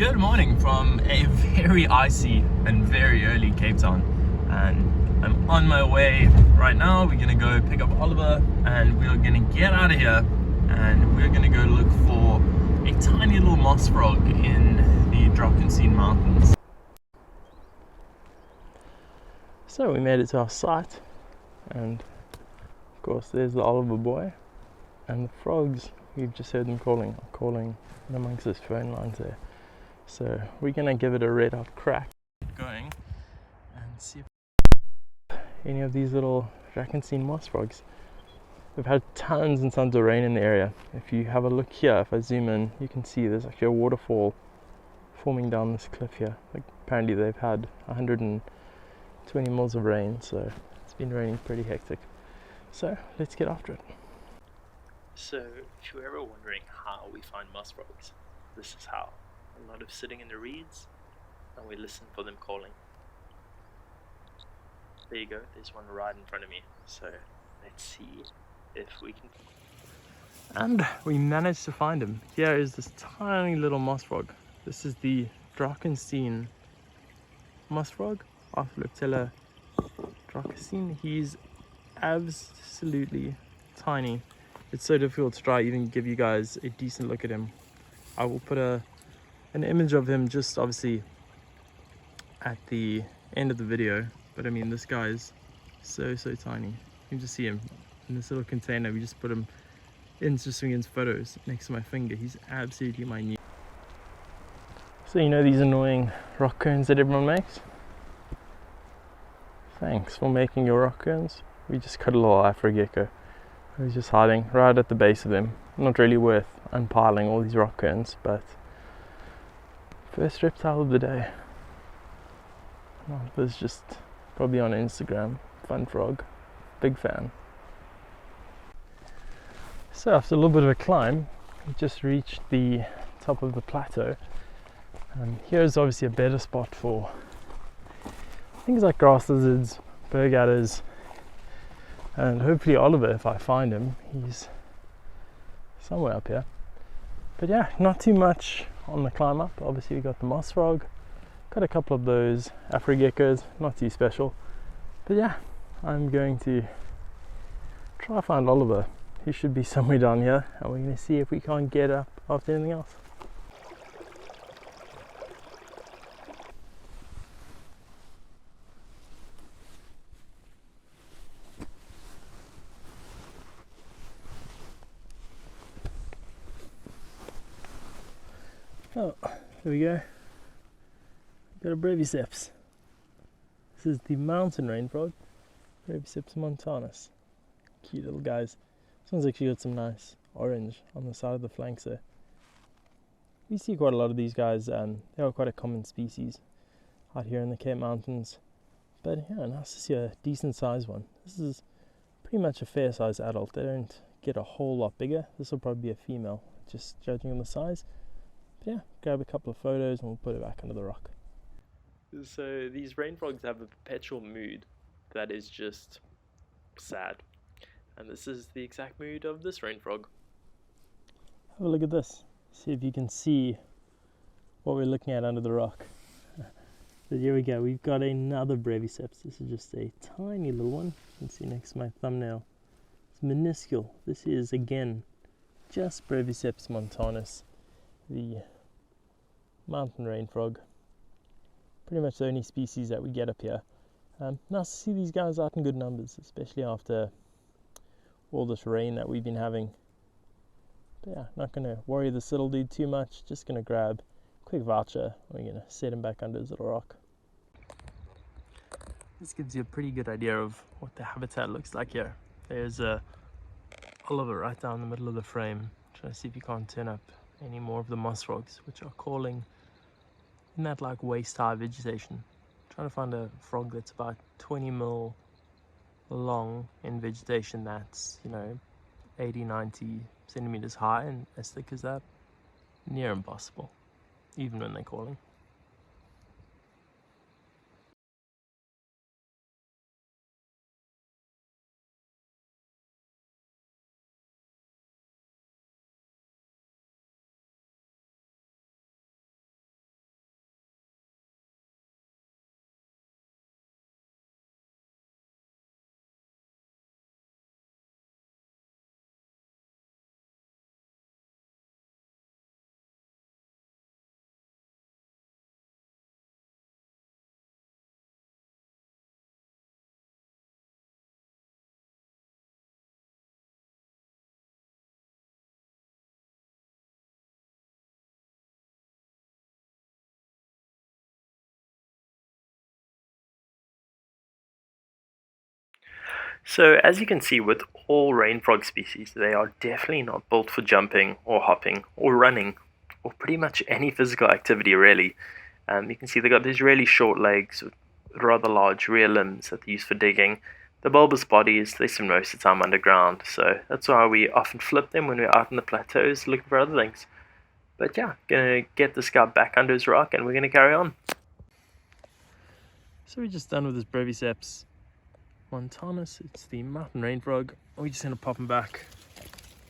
Good morning from a very icy and very early Cape Town, and I'm on my way right now. We're gonna go pick up Oliver and we're gonna get out of here, and we're gonna go look for a tiny little moss frog in the Drakensberg Mountains. So we made it to our site, and of course there's the Oliver boy, and the frogs, we've just heard them calling in amongst those phone lines there. So we're gonna give it a red hot crack. Keep going and see if any of these little Drakensberg moss frogs. We've had tons and tons of rain in the area. If you have a look here, if I zoom in, you can see there's actually a waterfall forming down this cliff here. Like, apparently they've had 120 mils of rain, so it's been raining pretty hectic. So let's get after it. So if you're ever wondering how we find moss frogs, this is how. A lot of sitting in the reeds, and we listen for them calling. There you go, there's one right in front of me, so let's see if we can. And we managed to find him. Here is this tiny little moss frog. This is the Drakensberg moss frog, Apheloptella Drakensberg. He's absolutely tiny. It's so difficult to try even give you guys a decent look at him. I will put an image of him just obviously at the end of the video, but I mean, this guy is so tiny. You can just see him in this little container. We just put him in just so against photos next to my finger. He's absolutely minute. So you know these annoying rock cones that everyone makes? Thanks for making your rock cones. We just cut a little Afrogecko. He's just hiding right at the base of them. Not really worth unpiling all these rock cones, but first reptile of the day. Oliver's just probably on Instagram. Fun frog. Big fan. So after a little bit of a climb, we just reached the top of the plateau. Here's obviously a better spot for things like grass lizards, berg adders, and hopefully Oliver, if I find him. He's somewhere up here. But yeah, not too much on the climb up. Obviously we got the moss frog, got a couple of those Afrogeckos, not too special. But yeah, I'm going to try to find Oliver. He should be somewhere down here, and we're going to see if we can't get up after anything else. Oh, there we go. Got a Breviceps. This is the mountain rain frog, Breviceps montanus. Cute little guys. This one's actually got some nice orange on the side of the flanks there. We see quite a lot of these guys. They are quite a common species out here in the Cape Mountains. But yeah, nice to see a decent sized one. This is pretty much a fair sized adult. They don't get a whole lot bigger. This will probably be a female, just judging on the size. But yeah, grab a couple of photos and we'll put it back under the rock. So these rain frogs have a perpetual mood that is just sad. And this is the exact mood of this rain frog. Have a look at this. See if you can see what we're looking at under the rock. So here we go. We've got another Breviceps. This is just a tiny little one. You can see next to my thumbnail. It's minuscule. This is again just Breviceps montanus, the mountain rain frog. Pretty much the only species that we get up here. Nice to see these guys out in good numbers, especially after all this rain that we've been having. But yeah, not going to worry this little dude too much. Just going to grab a quick voucher. We're going to set him back under his little rock. This gives you a pretty good idea of what the habitat looks like here. There's Oliver right down the middle of the frame. Trying to see if you can't turn up any more of the moss frogs, which are calling in that like waist high vegetation. Trying to find a frog that's about 20 mil long in vegetation that's, 80-90 centimeters high and as thick as that. Near impossible, even when they're calling. So as you can see with all rain frog species, they are definitely not built for jumping or hopping or running or pretty much any physical activity really. You can see they got these really short legs with rather large rear limbs that they use for digging. The bulbous bodies, they swim most of the time underground, so that's why we often flip them when we're out in the plateaus looking for other things. But yeah, gonna get this guy back under his rock and we're gonna carry on. So we're just done with this Breviceps montanus. It's the mountain rain frog. We're just gonna pop him back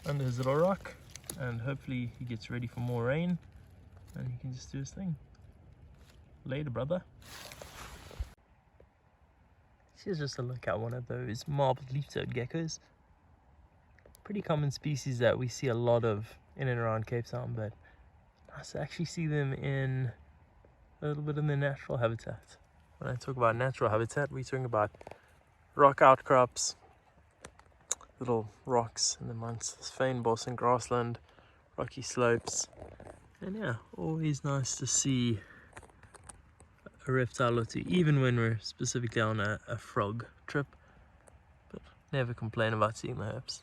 under his little rock and hopefully he gets ready for more rain and he can just do his thing. Later, brother. Here's just a look at one of those marbled leaf-toed geckos. Pretty common species that we see a lot of in and around Cape Town, but nice to actually see them in a little bit in their natural habitat. When I talk about natural habitat, we're talking about rock outcrops, little rocks in amongst this fynbos and grassland, rocky slopes, and yeah, always nice to see a reptile or two, even when we're specifically on a frog trip, but never complain about seeing the herps.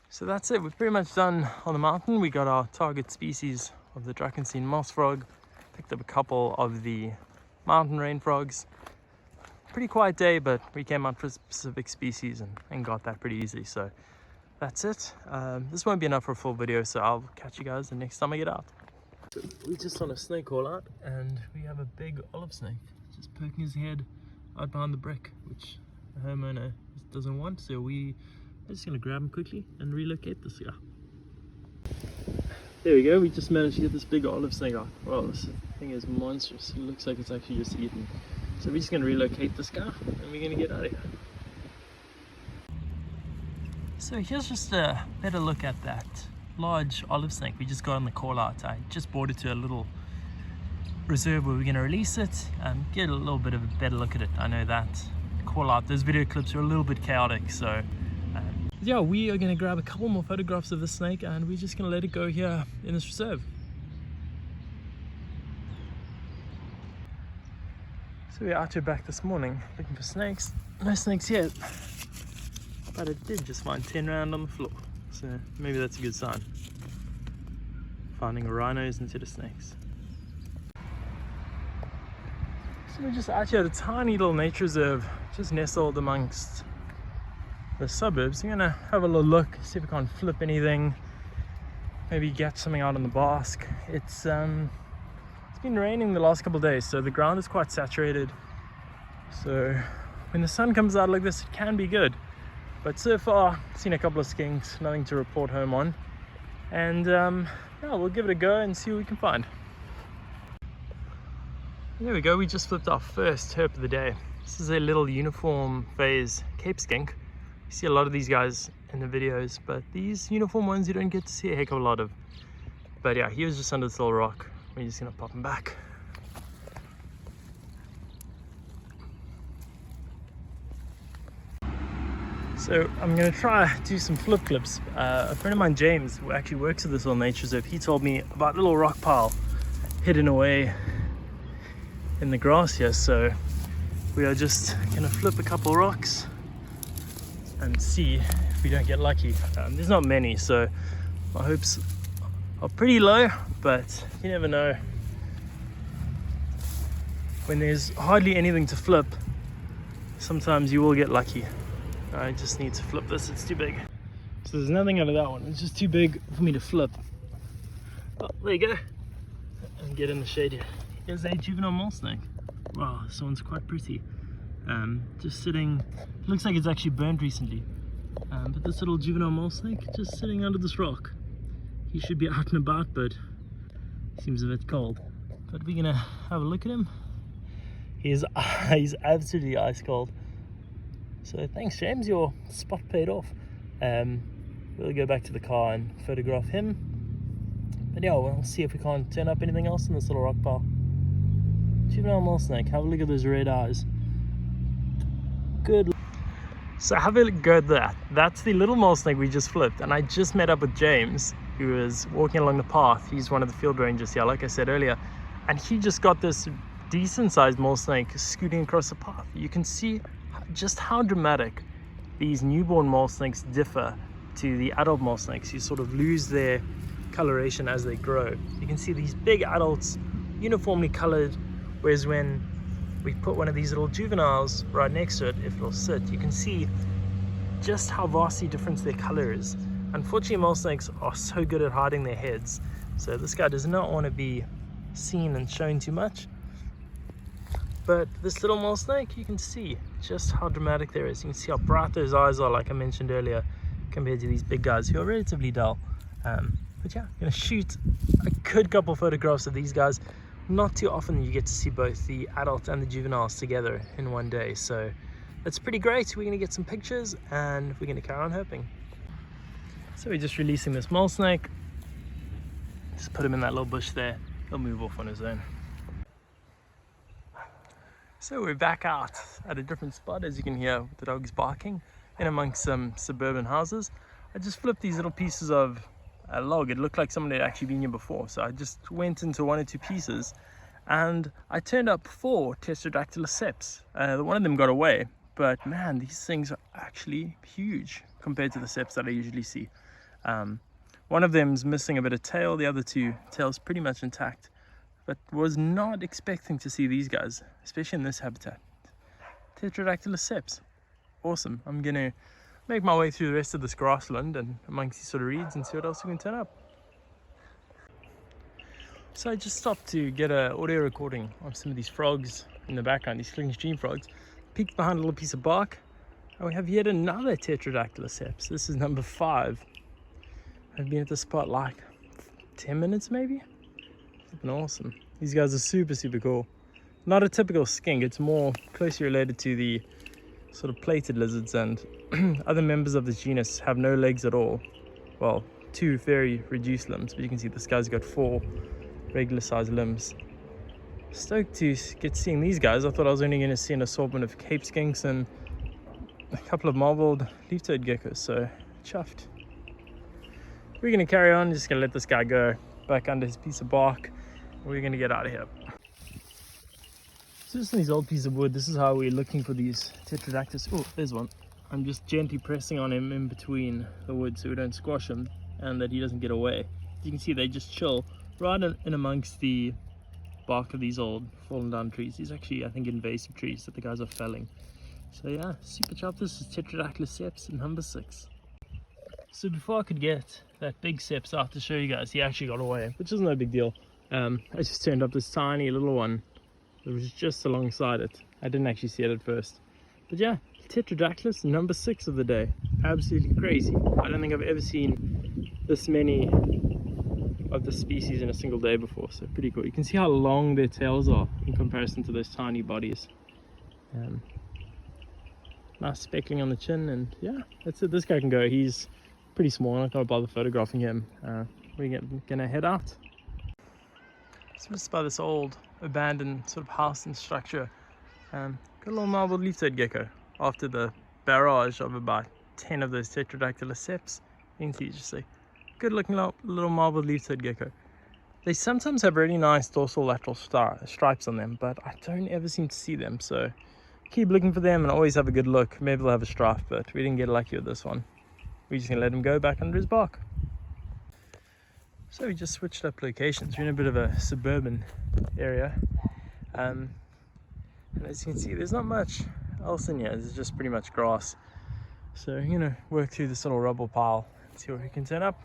So that's it, we're pretty much done on the mountain. We got our target species of the Drakenstein moss frog, picked up a couple of the mountain rain frogs. Pretty quiet day, but we came out for a specific species and got that pretty easily, so that's it. This won't be enough for a full video, so I'll catch you guys the next time I get out. So we just on a snake haul out and we have a big olive snake just poking his head out behind the brick, which the homeowner doesn't want, so we're just going to grab him quickly and relocate this guy. There we go, we just managed to get this big olive snake out. Wow, this thing is monstrous. It looks like it's actually just eaten. So we're just going to relocate this guy and we're going to get out of here. So here's just a better look at that large olive snake we just got on the call out. I just brought it to a little reserve where we're going to release it and get a little bit of a better look at it. I know that call out, those video clips are a little bit chaotic, so yeah, we are going to grab a couple more photographs of the snake and we're just going to let it go here in this reserve. So we're out here back this morning looking for snakes. No snakes yet, but I did just find 10 round on the floor, so maybe that's a good sign. Finding rhinos instead of snakes. So we're just out here at a tiny little nature reserve, just nestled amongst the suburbs. I'm gonna have a little look, see if we can't flip anything, maybe get something out on the Basque. It's been raining the last couple of days, so the ground is quite saturated, so when the sun comes out like this it can be good, but so far I've seen a couple of skinks, nothing to report home on, and yeah, we'll give it a go and see what we can find. There we go, we just flipped our first herp of the day. This is a little uniform phase Cape skink. You see a lot of these guys in the videos, but these uniform ones you don't get to see a heck of a lot of. But yeah, he was just under this little rock. We're just gonna pop him back. So I'm gonna try do some flip clips. A friend of mine, James, who actually works at this little nature reserve, he told me about a little rock pile hidden away in the grass here. So we are just gonna flip a couple rocks and see if we don't get lucky. There's not many, so my hopes are pretty low, but you never know. When there's hardly anything to flip, sometimes you will get lucky. I just need to flip this, it's too big. So there's nothing out of that one, it's just too big for me to flip. Oh, there you go. And get in the shade here. Here's a juvenile mole snake. Wow, this one's quite pretty. Just sitting, looks like it's actually burnt recently. But this little juvenile mole snake just sitting under this rock. He should be out and about, but he seems a bit cold. But we're gonna have a look at him. He's absolutely ice cold. So thanks, James, your spot paid off. We'll go back to the car and photograph him. But yeah, we'll see if we can't turn up anything else in this little rock pile. Juvenile mole snake, have a look at those red eyes. Good. So have a go at that. That's the little mole snake we just flipped, and I just met up with James, who was walking along the path. He's one of the field rangers here, like I said earlier, and he just got this decent sized mole snake scooting across the path. You can see just how dramatic these newborn mole snakes differ to the adult mole snakes. You sort of lose their coloration as they grow. You can see these big adults uniformly colored, whereas when we put one of these little juveniles right next to it, if it'll sit, you can see just how vastly different their color is. Unfortunately, mole snakes are so good at hiding their heads, so this guy does not want to be seen and shown too much. But this little mole snake, you can see just how dramatic there is. You can see how bright those eyes are, like I mentioned earlier, compared to these big guys who are relatively dull. But yeah, I'm gonna shoot a good couple photographs of these guys. Not too often you get to see both the adult and the juveniles together in one day, so it's pretty great. We're gonna get some pictures and we're gonna carry on herping. So we're just releasing this mole snake. Just put him in that little bush there. He'll move off on his own. So we're back out at a different spot, as you can hear the dogs barking, in amongst some suburban houses. I just flipped these little pieces of a log. It looked like someone had actually been here before, so I just went into one or two pieces and I turned up 4 Tetradactyla ceps. One of them got away, but man, these things are actually huge compared to the ceps that I usually see. One of them's missing a bit of tail, the other 2 tails pretty much intact, but was not expecting to see these guys, especially in this habitat. Tetradactyla ceps, awesome. I'm gonna make my way through the rest of this grassland and amongst these sort of reeds and see what else we can turn up. So I just stopped to get an audio recording of some of these frogs in the background, these clicking stream frogs. Peeked behind a little piece of bark, and we have yet another Tetradactyla ceps. This is number 5. I've been at this spot like 10 minutes maybe. It's been awesome. These guys are super cool. Not a typical skink, it's more closely related to the sort of plated lizards, and other members of this genus have no legs at all. Well, 2 very reduced limbs, but you can see this guy's got 4 regular sized limbs. Stoked to get seeing these guys. I thought I was only going to see an assortment of Cape skinks and a couple of marbled leaf-toed geckos, so chuffed. We're going to carry on, just going to let this guy go back under his piece of bark. We're going to get out of here. So just on these old pieces of wood, this is how we're looking for these Tetradactylus. Oh, there's one. I'm just gently pressing on him in between the wood so we don't squash him and that he doesn't get away. You can see they just chill right in amongst the bark of these old fallen down trees. These actually, I think, invasive trees that the guys are felling. So yeah, super chop. This is Tetradactyla ceps number 6. So before I could get that big ceps out to show you guys, he actually got away, which is no big deal. I just turned up this tiny little one that was just alongside it. I didn't actually see it at first. But yeah, Tetradactylus number 6 of the day. Absolutely crazy. I don't think I've ever seen this many of the species in a single day before, so pretty cool. You can see how long their tails are in comparison to those tiny bodies. Nice speckling on the chin, and yeah, that's it. This guy can go. He's pretty small. I'm not gonna bother photographing him. We're gonna head out. So just by this old abandoned sort of house and structure, got a little marbled leaf-toed gecko after the barrage of about 10 of those Tetradactyla ceps. You can see just a good looking little marbled leaf-toed gecko. They sometimes have really nice dorsal lateral stripes on them, but I don't ever seem to see them, so keep looking for them and always have a good look. Maybe they'll have a stripe, but we didn't get lucky with this one. We're just gonna let him go back under his bark. So we just switched up locations. We're in a bit of a suburban area, and as you can see, there's not much else in here. It's just pretty much grass. So I'm gonna work through this little rubble pile and see what we can turn up.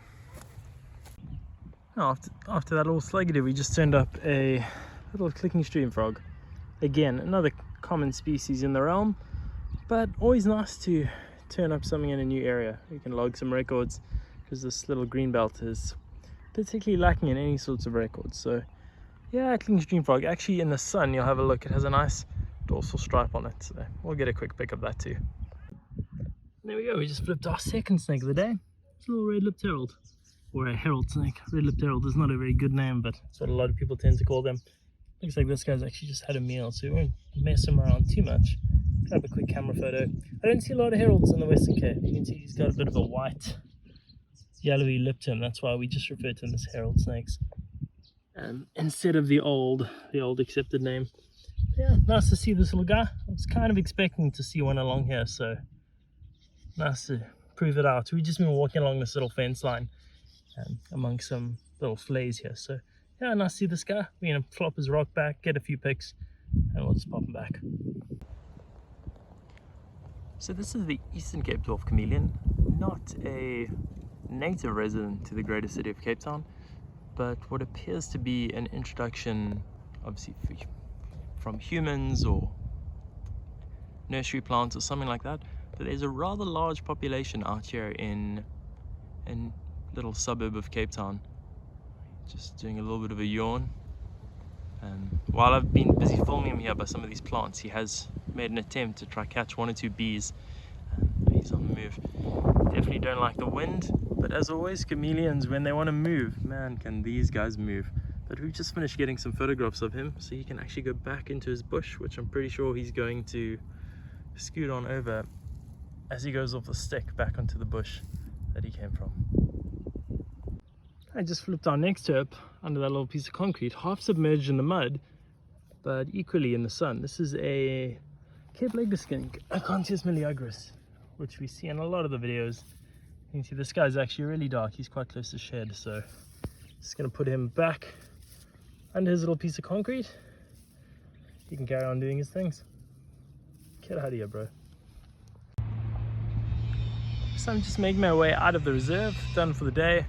After that little slugger, we just turned up a little clicking stream frog. Again, another common species in the realm, but always nice to turn up something in a new area. We can log some records, because this little green belt is particularly lacking in any sorts of records. So yeah, clicking stream frog. Actually, in the sun, you'll have a look. It has a nice dorsal stripe on it, so we'll get a quick pic of that too. There we go. We just flipped our second snake of the day. It's a little red-lipped herald, or a herald snake. Red-lipped herald is not a very good name, but it's what a lot of people tend to call them. Looks like this guy's actually just had a meal, so we won't mess him around too much. grab a quick camera photo. I don't see a lot of heralds in the Western Cape. You can see he's got a bit of a white, yellowy lip to him. That's why we just refer to them as herald snakes instead of the old accepted name. Yeah, nice to see this little guy. I was kind of expecting to see one along here, so nice to prove it out. We've just been walking along this little fence line among some little flays here, so yeah, nice to see this guy. We're gonna flop his rock back, get a few pics, and we'll just pop him back. So this is the Eastern Cape Dwarf Chameleon, not a native resident to the greater city of Cape Town, but what appears to be an introduction, obviously from humans or nursery plants or something like that. But there's a rather large population out here in little suburb of Cape Town. Just doing a little bit of a yawn. While I've been busy filming him here by some of these plants, he has made an attempt to try catch 1 or 2 bees. He's on the move. Definitely don't like the wind, but as always, chameleons, when they want to move, man, can these guys move. But we've just finished getting some photographs of him, so he can actually go back into his bush, which I'm pretty sure he's going to scoot on over as he goes off the stick back onto the bush that he came from. I just flipped our next herb under that little piece of concrete, half submerged in the mud, but equally in the sun. This is a Cape Legless skink, Acanthias meleagris, which we see in a lot of the videos. You can see this guy's actually really dark. He's quite close to shed, so just gonna put him back under his little piece of concrete. He can carry on doing his things. Get out of here, bro. So I'm just making my way out of the reserve, done for the day.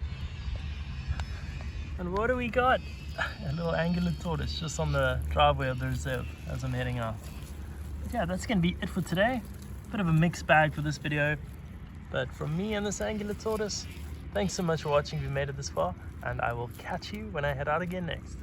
And what do we got? A little angular tortoise just on the driveway of the reserve as I'm heading out. But yeah, that's gonna be it for today. Bit of a mixed bag for this video, but from me and this angular tortoise, thanks so much for watching if you made it this far, and I will catch you when I head out again next.